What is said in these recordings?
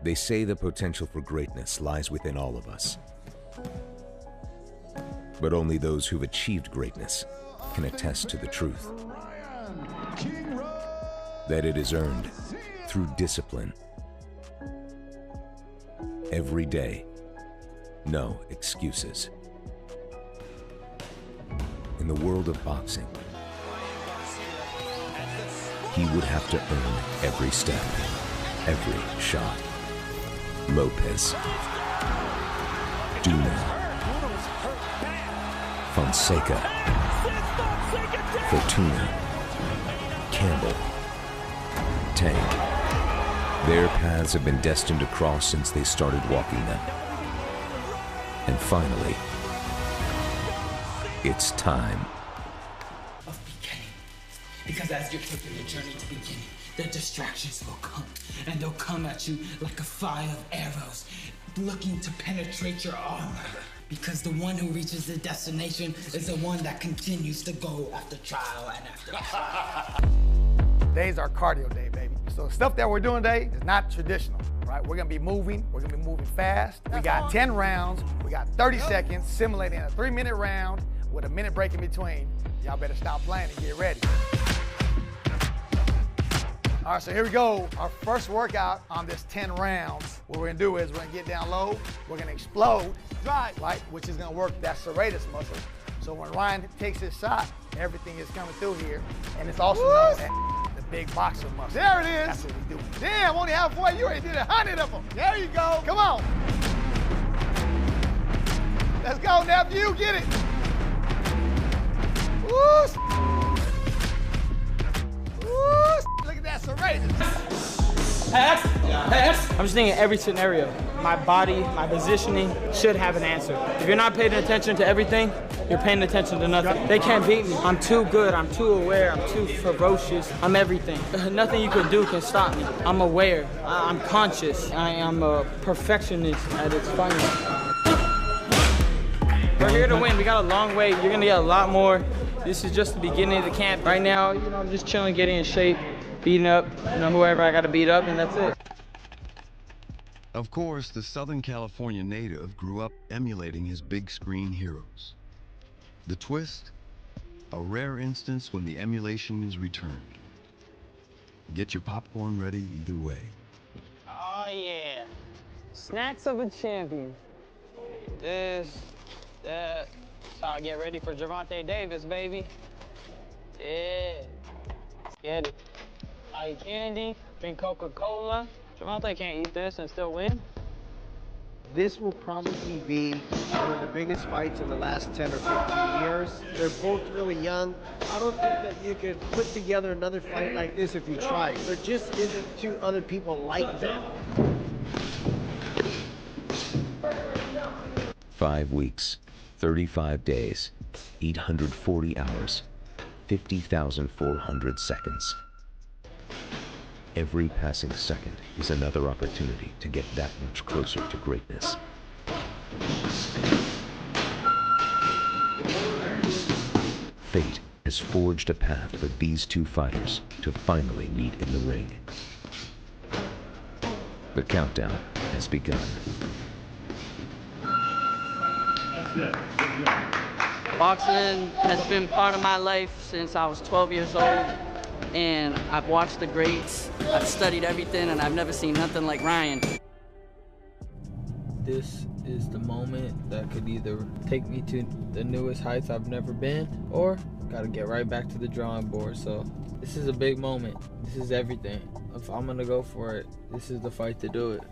They say the potential for greatness lies within all of us. But only those who've achieved greatness can attest to the truth. That it is earned through discipline. Every day, no excuses. In the world of boxing, he would have to earn every step, every shot. Lopez, Duna, Fonseca, Fortuna, Campbell, Tank. Their paths have been destined to cross since they started walking them. And finally, it's time. Of beginning. Because as you're taking the journey to beginning, the distractions will come. And they'll come at you like a fire of arrows, looking to penetrate your armor. Because the one who reaches the destination is the one that continues to go after trial and after trial. Today's our cardio day, baby. So the stuff that we're doing today is not traditional, right? We're gonna be moving fast. We got 10 rounds, we got 30 seconds, simulating a 3-minute round with a minute break in between. Y'all better stop playing and get ready. All right, so here we go. Our first workout on this 10 rounds. What we're gonna do is we're gonna get down low, we're gonna explode, right, which is gonna work that serratus muscle. So when Ryan takes his shot, everything is coming through here, and it's also known as the big boxer muscle. There it is. That's what we do. Damn, only halfway. You already did 100 of them. There you go. Come on. Let's go, nephew. Get it. Woo! Woo! Look at that serratus. I'm just thinking every scenario. My body, my positioning should have an answer. If you're not paying attention to everything, you're paying attention to nothing. They can't beat me. I'm too good, I'm too aware, I'm too ferocious, I'm everything. Nothing you can do can stop me. I'm aware, I'm conscious, I am a perfectionist at its finest. We're here to win, we got a long way, you're gonna get a lot more. This is just the beginning of the camp. Right now, I'm just chilling, getting in shape, beating up, whoever I gotta beat up, and that's it. Of course, the Southern California native grew up emulating his big screen heroes. The twist? A rare instance when the emulation is returned. Get your popcorn ready either way. Oh yeah, snacks of a champion. This, that. So I get ready for Gervonta Davis, baby. Yeah, get it. I eat candy, drink Coca-Cola. Gervonta can't eat this and still win. This will probably be one of the biggest fights in the last 10 or 15 years. They're both really young. I don't think that you could put together another fight like this if you tried. There just isn't two other people like them. 5 weeks, 35 days, 840 hours, 50,400 seconds. Every passing second is another opportunity to get that much closer to greatness. Fate has forged a path for these two fighters to finally meet in the ring. The countdown has begun. Boxing has been part of my life since I was 12 years old. And I've watched the greats, I've studied everything, and I've never seen nothing like Ryan. This is the moment that could either take me to the newest heights I've never been, or gotta get right back to the drawing board. So this is a big moment. This is everything. If I'm gonna go for it, this is the fight to do it.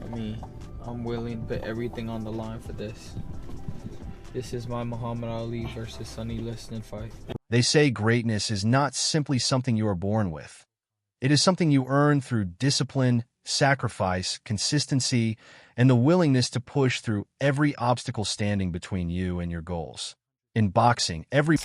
I mean, I'm willing to put everything on the line for this. This is my Muhammad Ali versus Sonny Liston fight. They say greatness is not simply something you are born with. It is something you earn through discipline, sacrifice, consistency, and the willingness to push through every obstacle standing between you and your goals. In boxing, every...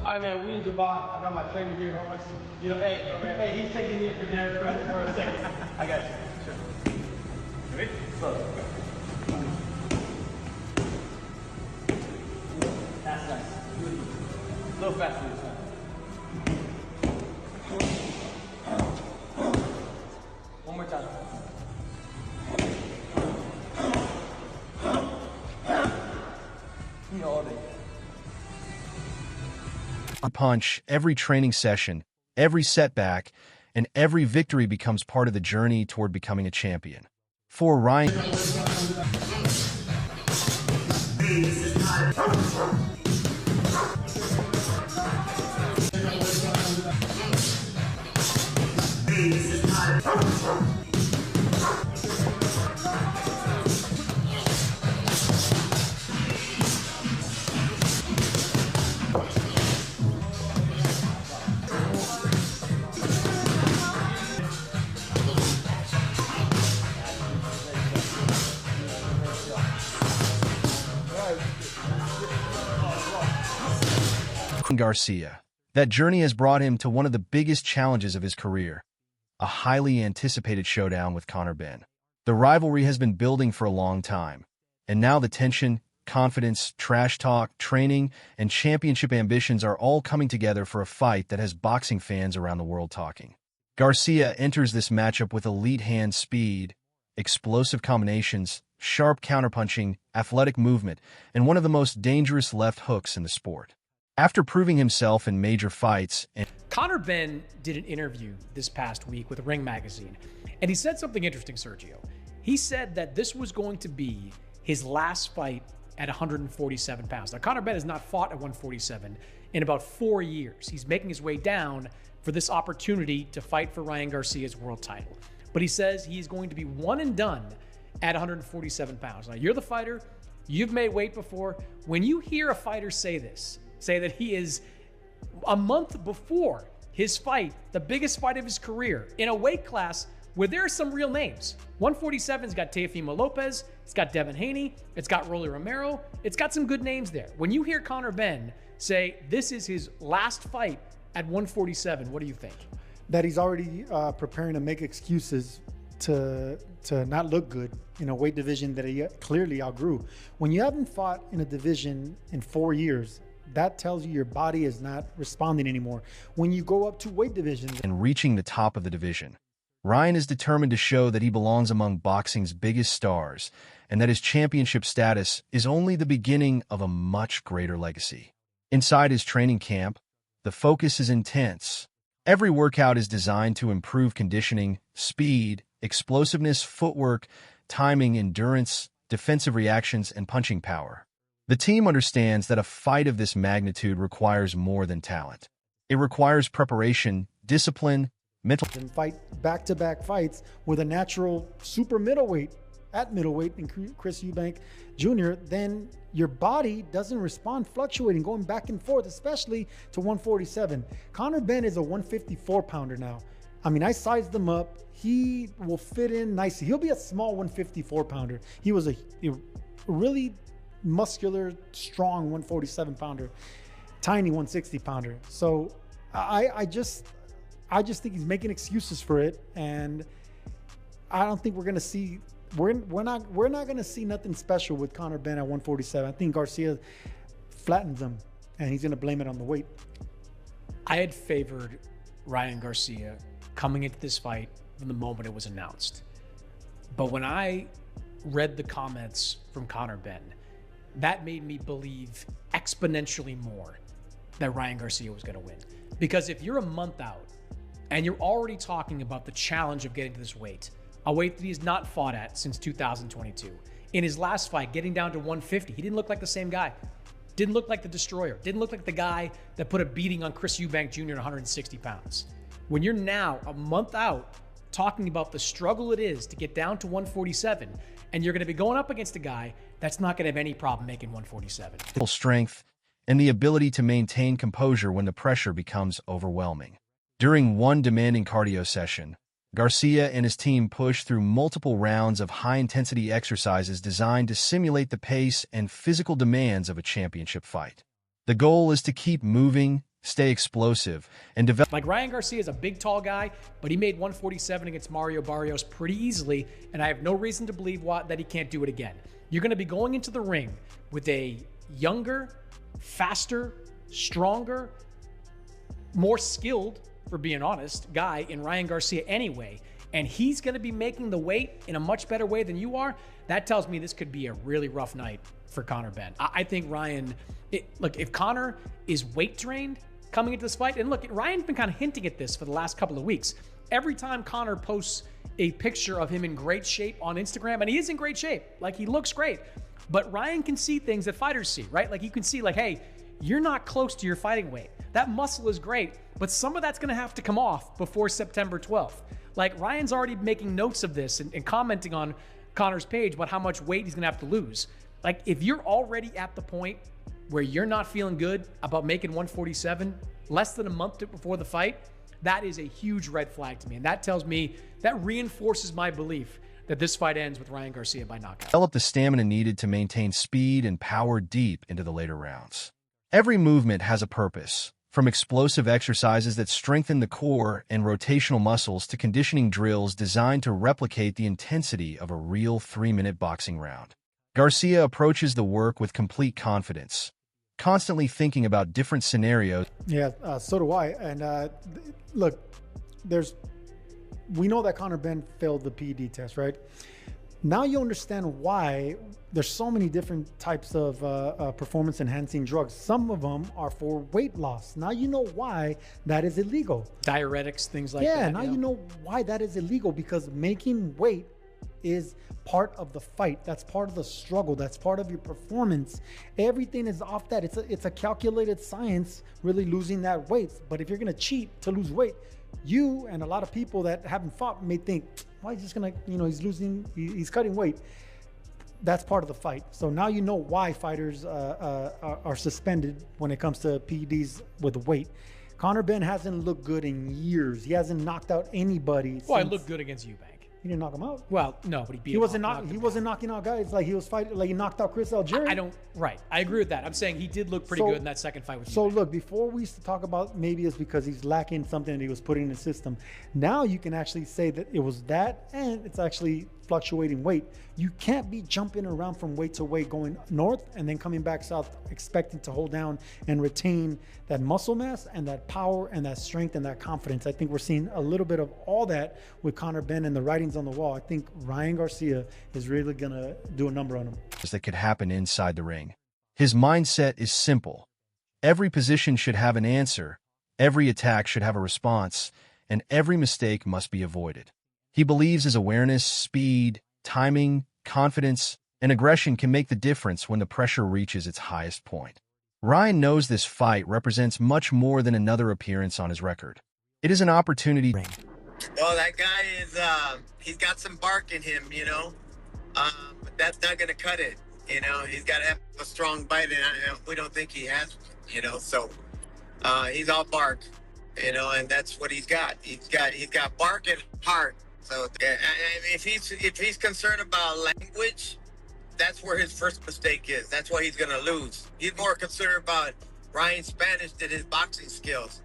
right, man, we need to buy. I got my trainer here. You know, hey, he's taking me for dinner for a second. I got you. Sure. Ready? Slow. That's nice. A little faster this time. One more time. All day. A punch, every training session, every setback, and every victory becomes part of the journey toward becoming a champion. For Ryan, Garcia. That journey has brought him to one of the biggest challenges of his career, a highly anticipated showdown with Conor Benn. The rivalry has been building for a long time, and now the tension, confidence, trash talk, training, and championship ambitions are all coming together for a fight that has boxing fans around the world talking. Garcia enters this matchup with elite hand speed, explosive combinations, sharp counterpunching, athletic movement, and one of the most dangerous left hooks in the sport. After proving himself in major fights, Conor Benn did an interview this past week with Ring Magazine, and he said something interesting, Sergio. He said that this was going to be his last fight at 147 pounds. Now, Conor Benn has not fought at 147 in about 4 years. He's making his way down for this opportunity to fight for Ryan Garcia's world title. But he says he's going to be one and done at 147 pounds. Now, you're the fighter. You've made weight before. When you hear a fighter say this, say that he is a month before his fight, the biggest fight of his career, in a weight class where there are some real names. 147's got Teofimo Lopez, it's got Devin Haney, it's got Rolly Romero, it's got some good names there. When you hear Conor Benn say this is his last fight at 147, what do you think? That he's already preparing to make excuses to not look good in a weight division that he clearly outgrew. When you haven't fought in a division in 4 years, that tells you your body is not responding anymore. When you go up to weight divisions and reaching the top of the division, Ryan is determined to show that he belongs among boxing's biggest stars and that his championship status is only the beginning of a much greater legacy. Inside his training camp, the focus is intense. Every workout is designed to improve conditioning, speed, explosiveness, footwork, timing, endurance, defensive reactions, and punching power. The team understands that a fight of this magnitude requires more than talent. It requires preparation, discipline, mental... And fight back-to-back fights with a natural super middleweight at middleweight in Chris Eubank Jr., then your body doesn't respond fluctuating, going back and forth, especially to 147. Conor Benn is a 154-pounder now. I mean, I sized him up. He will fit in nicely. He'll be a small 154-pounder. He was a really muscular, strong 147-pounder, tiny 160-pounder. So I just think he's making excuses for it, and I don't think we're gonna see. We're not gonna see nothing special with Conor Benn at 147. I think Garcia flattens him, and he's gonna blame it on the weight. I had favored Ryan Garcia coming into this fight from the moment it was announced, but when I read the comments from Conor Benn, that made me believe exponentially more that Ryan Garcia was going to win. Because if you're a month out and you're already talking about the challenge of getting to this weight, a weight that he has not fought at since 2022, in his last fight, getting down to 150, he didn't look like the same guy. Didn't look like the destroyer. Didn't look like the guy that put a beating on Chris Eubank Jr. at 160 pounds. When you're now a month out talking about the struggle it is to get down to 147, and you're going to be going up against a guy that's not going to have any problem making 147. Strength and the ability to maintain composure when the pressure becomes overwhelming. During one demanding cardio session, Garcia and his team pushed through multiple rounds of high-intensity exercises designed to simulate the pace and physical demands of a championship fight. The goal is to keep moving, stay explosive, and develop. Like, Ryan Garcia is a big, tall guy, but he made 147 against Mario Barrios pretty easily, and I have no reason to believe that he can't do it again. You're going to be going into the ring with a younger, faster, stronger, more skilled, for being honest, guy in Ryan Garcia anyway, and he's going to be making the weight in a much better way than you are. That tells me this could be a really rough night for Conor Benn. I think Ryan, look, if Conor is weight trained coming into this fight, and look, Ryan's been kind of hinting at this for the last couple of weeks. Every time Conor posts a picture of him in great shape on Instagram, and he is in great shape, like, he looks great, but Ryan can see things that fighters see, right? Like, you can see, like, hey, you're not close to your fighting weight. That muscle is great, but some of that's going to have to come off before September 12th. Like, Ryan's already making notes of this and commenting on Conor's page about how much weight he's going to have to lose. Like, if you're already at the point where you're not feeling good about making 147 less than a month before the fight, that is a huge red flag to me. And that tells me, that reinforces my belief that this fight ends with Ryan Garcia by knockout. Develop the stamina needed to maintain speed and power deep into the later rounds. Every movement has a purpose, from explosive exercises that strengthen the core and rotational muscles to conditioning drills designed to replicate the intensity of a real 3-minute boxing round. Garcia approaches the work with complete confidence, constantly thinking about different scenarios. Yeah, so do I. And look, we know that Conor Benn failed the PED test, right? Now you understand why there's so many different types of performance-enhancing drugs. Some of them are for weight loss. Now you know why that is illegal. Diuretics, things like that. Yeah, now you know why that is illegal, because making weight is part of the fight. That's part of the struggle. That's part of your performance. Everything is off that. It's a calculated science, really losing that weight. But if you're going to cheat to lose weight, you and a lot of people that haven't fought may think, why is he just going to, he's cutting weight. That's part of the fight. So now you know why fighters are suspended when it comes to PEDs with weight. Conor Benn hasn't looked good in years. He hasn't knocked out anybody. Well, I looked good against Eubank. He didn't knock him out. Well, no, but he beat he him. He wasn't knocking out guys like he was fighting. Like he knocked out Chris Algieri. Right. I agree with that. I'm saying he did look pretty good in that second fight with Eubank. So look, before we used to talk about maybe it's because he's lacking something that he was putting in the system. Now you can actually say that it was that, and it's actually fluctuating weight. You can't be jumping around from weight to weight, going north and then coming back south, expecting to hold down and retain that muscle mass and that power and that strength and that confidence. I think we're seeing a little bit of all that with Conor Benn, and the writing's on the wall. I think Ryan Garcia is really going to do a number on him. That could happen inside the ring. His mindset is simple. Every position should have an answer, every attack should have a response, and every mistake must be avoided. He believes his awareness, speed, timing, confidence, and aggression can make the difference when the pressure reaches its highest point. Ryan knows this fight represents much more than another appearance on his record. It is an opportunity. Well, that guy is, he's got some bark in him, but that's not going to cut it. He's got to have a strong bite, and we don't think he has, so he's all bark, and that's what he's got. He's got bark and heart. So if he's concerned about language, that's where his first mistake is. That's why he's going to lose. He's more concerned about Ryan's Spanish than his boxing skills.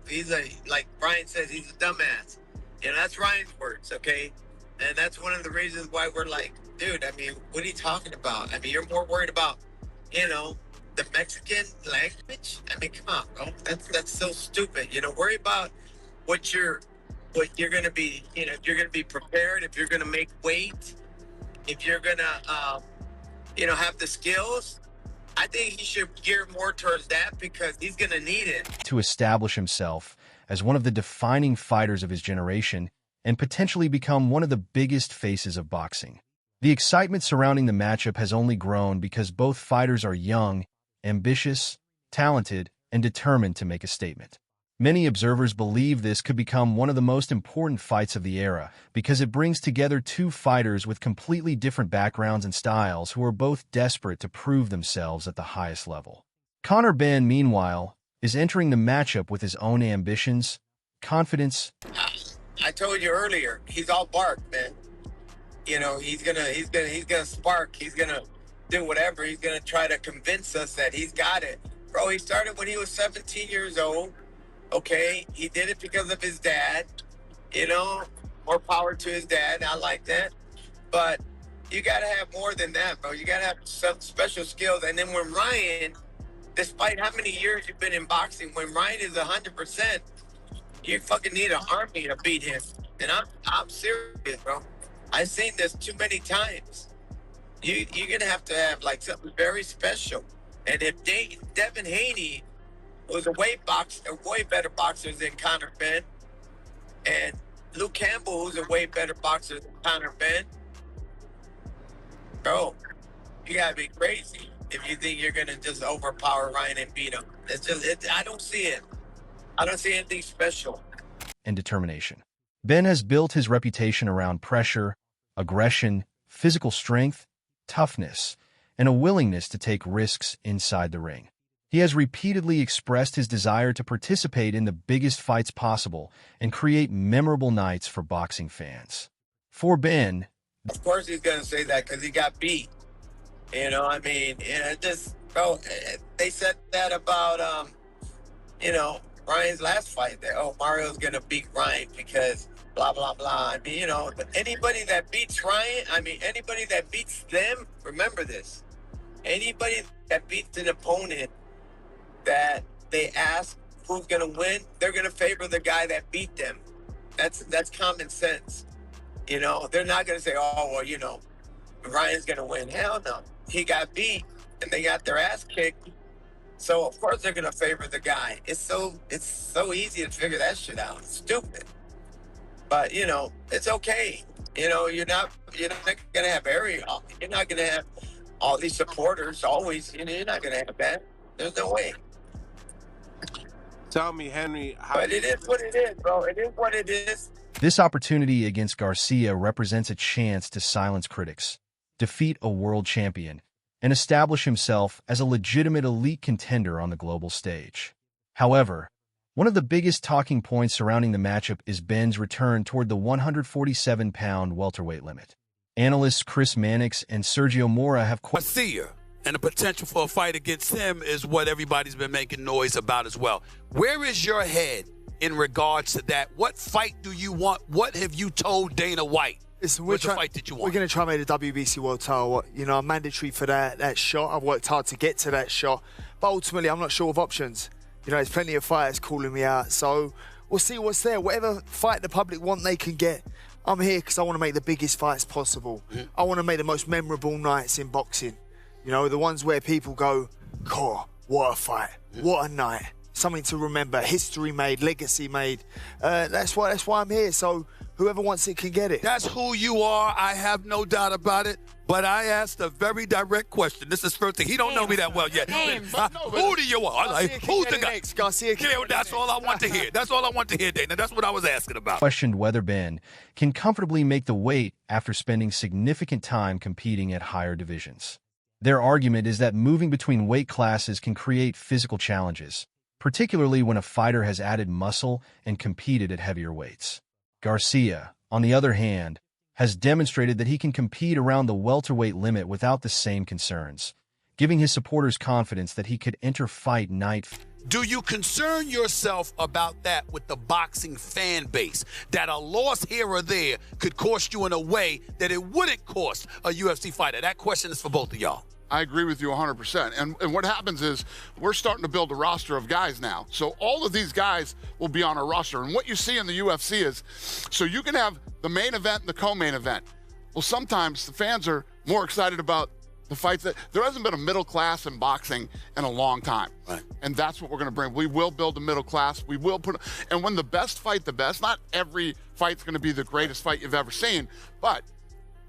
Like Ryan says, he's a dumbass. That's Ryan's words, okay? And that's one of the reasons why we're like, dude, what are you talking about? You're more worried about, the Mexican language? Come on, bro. That's so stupid. Worry about what you're going to be, if you're going to be prepared, if you're going to make weight, if you're going to, have the skills. I think he should gear more towards that because he's going to need it. To establish himself as one of the defining fighters of his generation and potentially become one of the biggest faces of boxing. The excitement surrounding the matchup has only grown because both fighters are young, ambitious, talented, and determined to make a statement. Many observers believe this could become one of the most important fights of the era because it brings together two fighters with completely different backgrounds and styles who are both desperate to prove themselves at the highest level. Conor Benn, meanwhile, is entering the matchup with his own ambitions, confidence. I told you earlier, he's all bark, man. He's gonna spark. He's gonna do whatever. He's gonna try to convince us that he's got it. Bro, he started when he was 17 years old. Okay, he did it because of his dad. You know, more power to his dad. I like that. But you got to have more than that, bro. You got to have some special skills. And then when Ryan, despite how many years you've been in boxing, when Ryan is 100%, you fucking need an army to beat him. And I'm serious, bro. I've seen this too many times. You're going to have like something very special. And if Devin Haney was a way better boxer than Conor Benn, and Luke Campbell, who's a way better boxer than Conor Benn, bro, you gotta be crazy if you think you're gonna just overpower Ryan and beat him. I don't see it. I don't see anything special. And determination. Ben has built his reputation around pressure, aggression, physical strength, toughness, and a willingness to take risks inside the ring. He has repeatedly expressed his desire to participate in the biggest fights possible and create memorable nights for boxing fans. For Ben, of course he's going to say that because he got beat. You know, I mean, bro, they said that about, Ryan's last fight. Mario's going to beat Ryan because blah, blah, blah. I mean, anybody that beats Ryan, anybody that beats them, remember this. Anybody that beats an opponent that they ask who's going to win, they're going to favor the guy that beat them. That's common sense. They're not going to say, Ryan's going to win. Hell no. He got beat and they got their ass kicked. So of course they're going to favor the guy. It's so easy to figure that shit out. It's stupid. But, it's okay. You're not going to have you're not going to have all these supporters always. You're not going to have that. There's no way. Tell me, Henry, but it is what it is, bro. It is what it is. This opportunity against Garcia represents a chance to silence critics, defeat a world champion, and establish himself as a legitimate elite contender on the global stage. However, one of the biggest talking points surrounding the matchup is Ben's return toward the 147-pound welterweight limit. Analysts Chris Mannix and Sergio Mora have Garcia, and the potential for a fight against him is what everybody's been making noise about as well. Where is your head in regards to that? What fight do you want? What have you told Dana White? Listen, what fight did you want? We're going to try and make the WBC World title. I'm mandatory for that shot. I've worked hard to get to that shot. But ultimately, I'm not sure of options. There's plenty of fighters calling me out. So we'll see what's there. Whatever fight the public want, they can get. I'm here because I want to make the biggest fights possible. I want to make the most memorable nights in boxing. The ones where people go, God, what a fight. What a night. Something to remember. History made, legacy made. That's why I'm here. So whoever wants it can get it. That's who you are. I have no doubt about it. But I asked a very direct question. This is first thing. He don't know me that well yet. Who do you want? Who's the guy? Garcia. Yeah, that's all I want to hear. That's all I want to hear, Dana. That's what I was asking about. Questioned whether Ben can comfortably make the weight after spending significant time competing at higher divisions. Their argument is that moving between weight classes can create physical challenges, particularly when a fighter has added muscle and competed at heavier weights. Garcia, on the other hand, has demonstrated that he can compete around the welterweight limit without the same concerns, giving his supporters confidence that he could enter fight night. Do you concern yourself about that with the boxing fan base? That a loss here or there could cost you in a way that it wouldn't cost a UFC fighter? That question is for both of y'all. I agree with you 100%. And what happens is we're starting to build a roster of guys now. So all of these guys will be on our roster. And what you see in the UFC is, so you can have the main event and the co-main event. Well, sometimes the fans are more excited about the fights. There hasn't been a middle class in boxing in a long time. Right. And that's what we're going to bring. We will build a middle class. We will and when the best fight the best, not every fight's going to be the greatest fight you've ever seen, but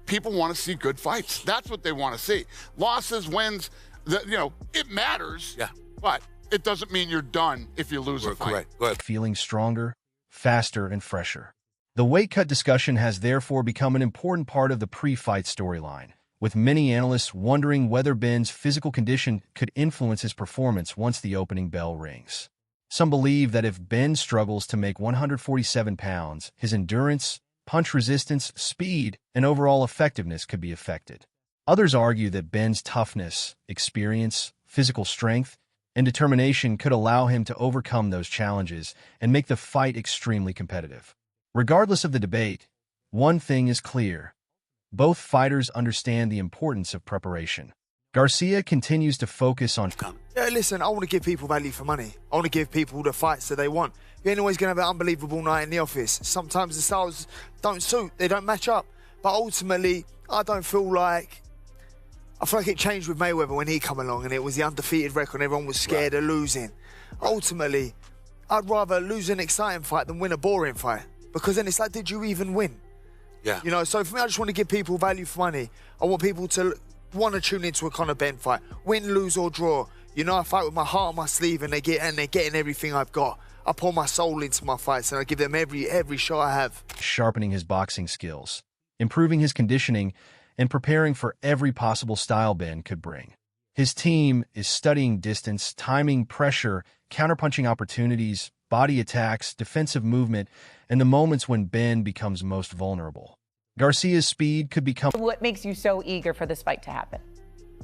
people want to see good fights. That's what they want to see. Losses, wins, it matters. Yeah. But it doesn't mean you're done if you lose a fight. Correct. Go ahead. Feeling stronger, faster, and fresher. The weight cut discussion has therefore become an important part of the pre-fight storyline, with many analysts wondering whether Ben's physical condition could influence his performance once the opening bell rings. Some believe that if Ben struggles to make 147 pounds, his endurance, punch resistance, speed, and overall effectiveness could be affected. Others argue that Ben's toughness, experience, physical strength, and determination could allow him to overcome those challenges and make the fight extremely competitive. Regardless of the debate, one thing is clear. Both fighters understand the importance of preparation. Garcia continues to focus on... Yeah, listen, I want to give people value for money. I want to give people the fights that they want. You ain't always going to have an unbelievable night in the office. Sometimes the styles don't suit, they don't match up. But ultimately, I feel like it changed with Mayweather when he come along and it was the undefeated record and everyone was scared of losing. Ultimately, I'd rather lose an exciting fight than win a boring fight. Because then it's like, did you even win? Yeah. You know, so for me, I just want to give people value for money. I want people to want to tune into a Conor Benn fight. Win, lose or draw. You know, I fight with my heart on my sleeve and they're getting everything I've got. I pour my soul into my fights and I give them every shot I have. Sharpening his boxing skills, improving his conditioning, and preparing for every possible style Benn could bring. His team is studying distance, timing, pressure, counterpunching opportunities, body attacks, defensive movement, and the moments when Benn becomes most vulnerable. Garcia's speed could become... What makes you so eager for this fight to happen?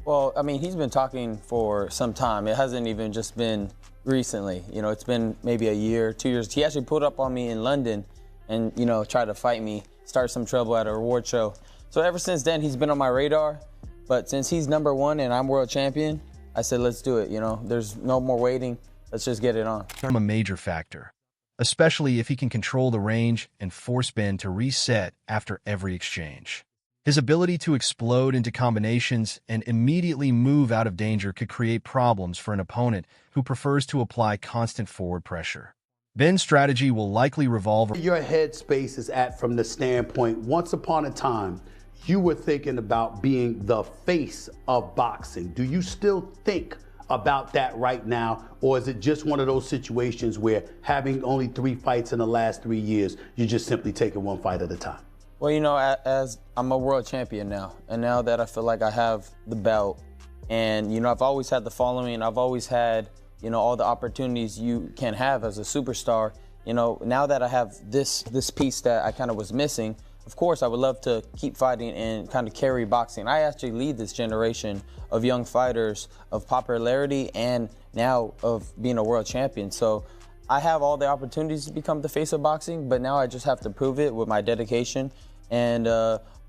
Well, I mean, he's been talking for some time. It hasn't even just been recently. You know, it's been maybe a year, 2 years. He actually pulled up on me in London and, you know, tried to fight me, start some trouble at a reward show. So ever since then, he's been on my radar. But since he's #1 and I'm world champion, I said, let's do it. You know, there's no more waiting. Let's just get it on. A major factor, especially if he can control the range and force Benn to reset after every exchange. His ability to explode into combinations and immediately move out of danger could create problems for an opponent who prefers to apply constant forward pressure. Benn's strategy will likely revolve... Your headspace is at from the standpoint, once upon a time, you were thinking about being the face of boxing. Do you still think about that right now, or is it just one of those situations where having only 3 fights in the last 3 years, you're just simply taking one fight at a time? Well, you know, as I'm a world champion now, and now that I feel like I have the belt, and, you know, I've always had the following, I've always had, you know, all the opportunities you can have as a superstar. You know, now that I have this piece that I kind of was missing, of course, I would love to keep fighting and kind of carry boxing. I actually lead this generation of young fighters of popularity and now of being a world champion. So I have all the opportunities to become the face of boxing, but now I just have to prove it with my dedication and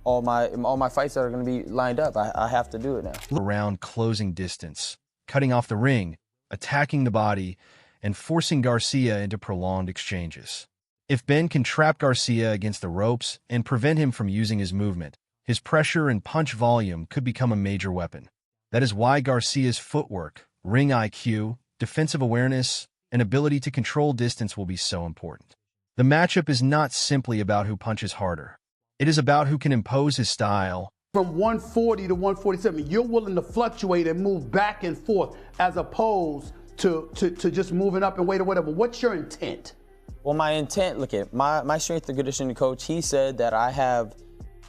all my fights that are going to be lined up. I have to do it now. Around closing distance, cutting off the ring, attacking the body, and forcing Garcia into prolonged exchanges. If Benn can trap Garcia against the ropes and prevent him from using his movement, his pressure and punch volume could become a major weapon. That is why Garcia's footwork, ring IQ, defensive awareness, and ability to control distance will be so important. The matchup is not simply about who punches harder. It is about who can impose his style. From 140 to 147, you're willing to fluctuate and move back and forth as opposed to just moving up and weight or whatever. What's your intent? Well, my intent, look at my strength and conditioning coach, he said that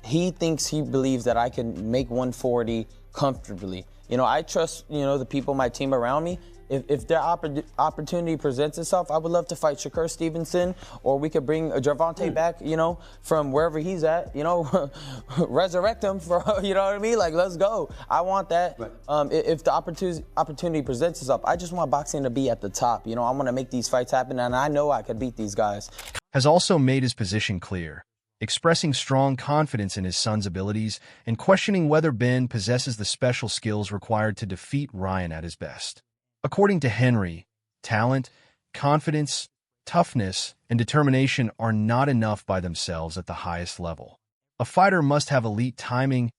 he believes that I can make 140 comfortably. You know, I trust, you know, the people, my team around me. If their opportunity presents itself, I would love to fight Shakur Stevenson, or we could bring Gervonta back, you know, from wherever he's at, you know, resurrect him for, you know what I mean? Like, let's go. I want that. Right. If the opportunity presents itself, I just want boxing to be at the top. You know, I want to make these fights happen, and I know I could beat these guys. Has also made his position clear, expressing strong confidence in his son's abilities and questioning whether Benn possesses the special skills required to defeat Ryan at his best. According to Henry, talent, confidence, toughness, and determination are not enough by themselves at the highest level. A fighter must have elite timing,